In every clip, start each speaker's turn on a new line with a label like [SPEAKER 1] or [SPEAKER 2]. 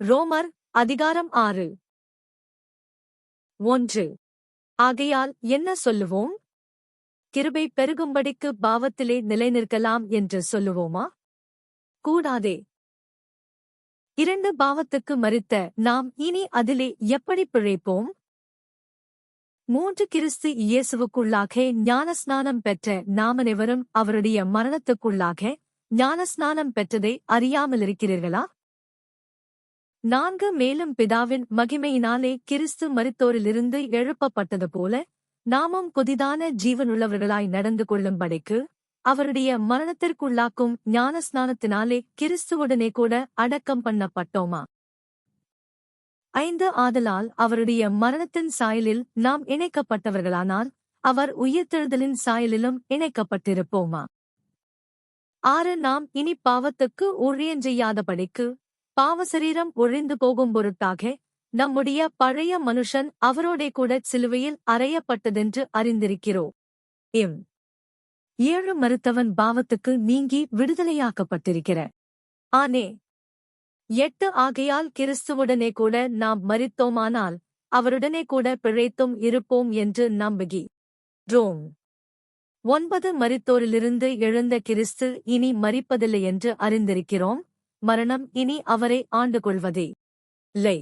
[SPEAKER 1] ரோமர் அதிகாரம் 6. 1. ஆகையால் என்ன சொல்லுவோம்? கிருபை பெருகும்படிக்கு பாவத்திலே நிலைநிற்கலாம் என்று சொல்லுவோமா? கூடாதே. 2. பாவத்துக்கு மரித்த நாம் இனி அதிலே எப்படி பிழைப்போம்? 3. கிறிஸ்து இயேசுவுக்குள்ளாக ஞானஸ்நானம் பெற்ற நாமனைவரும் அவருடைய மரணத்துக்குள்ளாக ஞானஸ்நானம் பெற்றதை அறியாமலிருக்கிறீர்களா? 4. மேலும் பிதாவின் மகிமையினாலே கிறிஸ்து மரித்தோரிலிருந்து எழுப்பப்பட்டது போல நாமும் புதிதான ஜீவனுள்ளவர்களாய் நடந்து கொள்ளும்படிக்கு அவருடைய மரணத்திற்குள்ளாக்கும் ஞானஸ்நானத்தினாலே கிறிஸ்துவுடனே கூட அடக்கம் பண்ணப்பட்டோமா? 5. ஆதலால் அவருடைய மரணத்தின் சாயலில் நாம் இணைக்கப்பட்டவர்களானால் அவர் உயிர்த்தெழுதலின் சாயலிலும் இணைக்கப்பட்டிருப்போமா? 6. நாம் இனி பாவத்துக்கு ஊழியஞ்செய்யாதபடிக்கு பாவசரீரம் ஒழிந்து போகும் பொருட்டாக நம்முடைய பழைய மனுஷன் அவரோடே கூட சிலுவையில் அறையப்பட்டதென்று அறிந்திருக்கிறோம். 7. மரித்தவன் பாவத்துக்கு நீங்கி விடுதலையாக்கப்பட்டிருக்கிற. ஆனே. 8. ஆகையால் கிறிஸ்துவுடனே கூட நாம் மரித்தோமானால் அவருடனே கூட பிழைத்தும் இருப்போம் என்று நம்புகிறோம். 9. மரித்தோரிலிருந்து எழுந்த கிறிஸ்து இனி மரிப்பதில்லை என்று அறிந்திருக்கிறோம். மரணம் இனி அவரை ஆண்டு கொள்வதே இல்லை.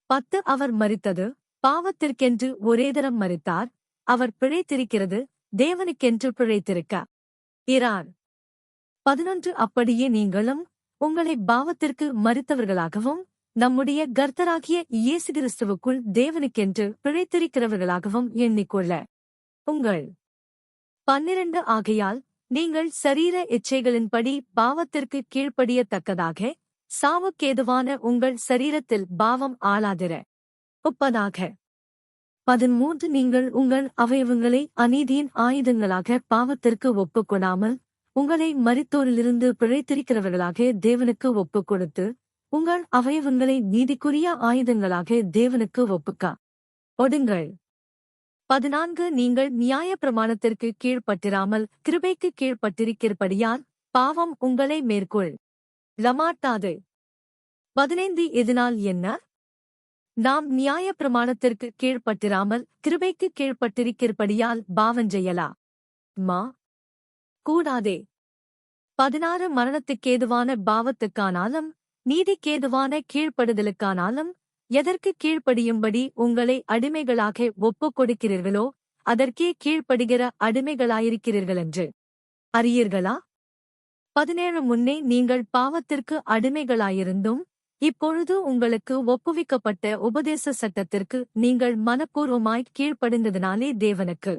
[SPEAKER 1] 10. அவர் மரித்தது பாவத்திற்கென்று ஒரேதரம் மரித்தார். அவர் பிழைத்திருக்கிறது தேவனுக்கென்று பிழைத்திருக்க இரார். 11. அப்படியே நீங்களும் உங்களை பாவத்திற்கு மரித்தவர்களாகவும் நம்முடைய கர்த்தராகிய இயேசு கிறிஸ்துவுக்குள் தேவனுக்கென்று பிழைத்திருக்கிறவர்களாகவும் எண்ணிக்கொள்ள உங்கள் 12. ஆகையால் நீங்கள் சரீர இச்சைகளின்படி பாவத்திற்கு கீழ்ப்படியத்தக்கதாக சாவுக்கேதுவான உங்கள் சரீரத்தில் பாவம் ஆளாதிர ஒப்பதாக. 13. நீங்கள் உங்கள் அவயவங்களை அநீதியின் ஆயுதங்களாக பாவத்திற்கு ஒப்புக்கொடாமல் உங்களை மரித்தோரிலிருந்து பிழைத்திருக்கிறவர்களாக தேவனுக்கு ஒப்புக் கொடுத்து உங்கள் அவயவங்களை நீதிக்குரிய ஆயுதங்களாக தேவனுக்கு ஒப்புக்க ஒடுங்கள். 14. நீங்கள் நியாயப்பிரமாணத்திற்கு கீழ்ப்பட்டிராமல் கிருபைக்கு கீழ்ப்பட்டிருக்கிறபடியால் பாவம் உங்களை மேற்கொள்ளமாட்டாது. 15. இதனால் என்ன? நாம் நியாயப்பிரமாணத்திற்கு கீழ்ப்பட்டிராமல் கிருபைக்கு கீழ்ப்பட்டிருக்கிறபடியால் பாவஞ்செய்யலாமா? கூடாதே. 16. மரணத்துக்கேதுவான பாவத்துக்கானாலும் நீதிக்கேதுவான கீழ்ப்படுதலுக்கானாலும் எதற்கு கீழ்ப்படியும்படி உங்களை அடிமைகளாக ஒப்புக் கொடுக்கிறீர்களோ அதற்கே கீழ்ப்படுகிற அடிமைகளாயிருக்கிறீர்களென்று அறியீர்களா? 17. முன்னே நீங்கள் பாவத்திற்கு அடிமைகளாயிருந்தும் இப்பொழுது உங்களுக்கு ஒப்புவிக்கப்பட்ட உபதேச சட்டத்திற்கு நீங்கள் மனப்பூர்வமாய் கீழ்ப்படிந்ததினாலே தேவனுக்கு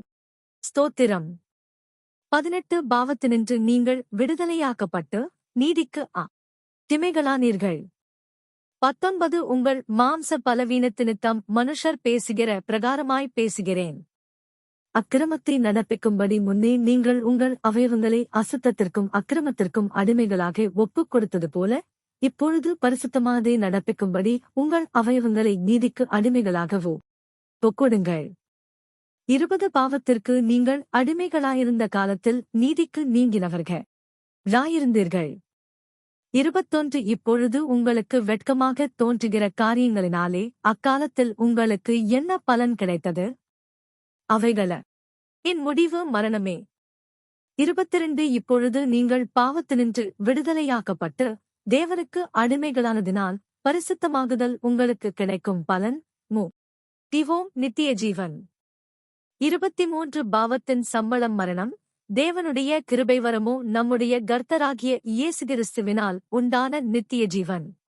[SPEAKER 1] ஸ்தோத்திரம். 18. பாவத்தினின்று நீங்கள் விடுதலையாக்கப்பட்டு நீதிக்கு அடிமைகளானீர்கள். 19. உங்கள் மாம்ச பலவீனத்தினித்தம் மனுஷர் பேசுகிற பிரகாரமாய் பேசுகிறேன். அக்கிரமத்தை நடப்பிக்கும்படி முன்னே நீங்கள் உங்கள் அவயவங்களை அசுத்தத்திற்கும் அக்கிரமத்திற்கும் அடிமைகளாக ஒப்புக் கொடுத்தது போல இப்பொழுது பரிசுத்தமானதை நடப்பிக்கும்படி உங்கள் அவயவங்களை நீதிக்கு அடிமைகளாகவோ ஒப்புக்கொடுங்கள். 20. பாவத்திற்கு நீங்கள் அடிமைகளாயிருந்த காலத்தில் நீதிக்கு நீங்கினவர்களாயிருந்தீர்கள். 21. இப்பொழுது உங்களுக்கு வெட்கமாக தோன்றுகிற காரியங்களினாலே அக்காலத்தில் உங்களுக்கு என்ன பலன் கிடைத்தது? அவைகள என் முடிவு மரணமே. 22. இப்பொழுது நீங்கள் பாவத்தினின்று விடுதலையாக்கப்பட்டு தேவனுக்கு அடிமைகளானதினால் பரிசுத்தமாகுதல் உங்களுக்கு கிடைக்கும் பலன் நித்திய ஜீவன். 23. பாவத்தின் சம்பளம் மரணம், தேவனுடைய கிருபைவரமோ நம்முடைய கர்த்தராகிய இயேசு கிறிஸ்துவினால் உண்டான நித்திய ஜீவன்.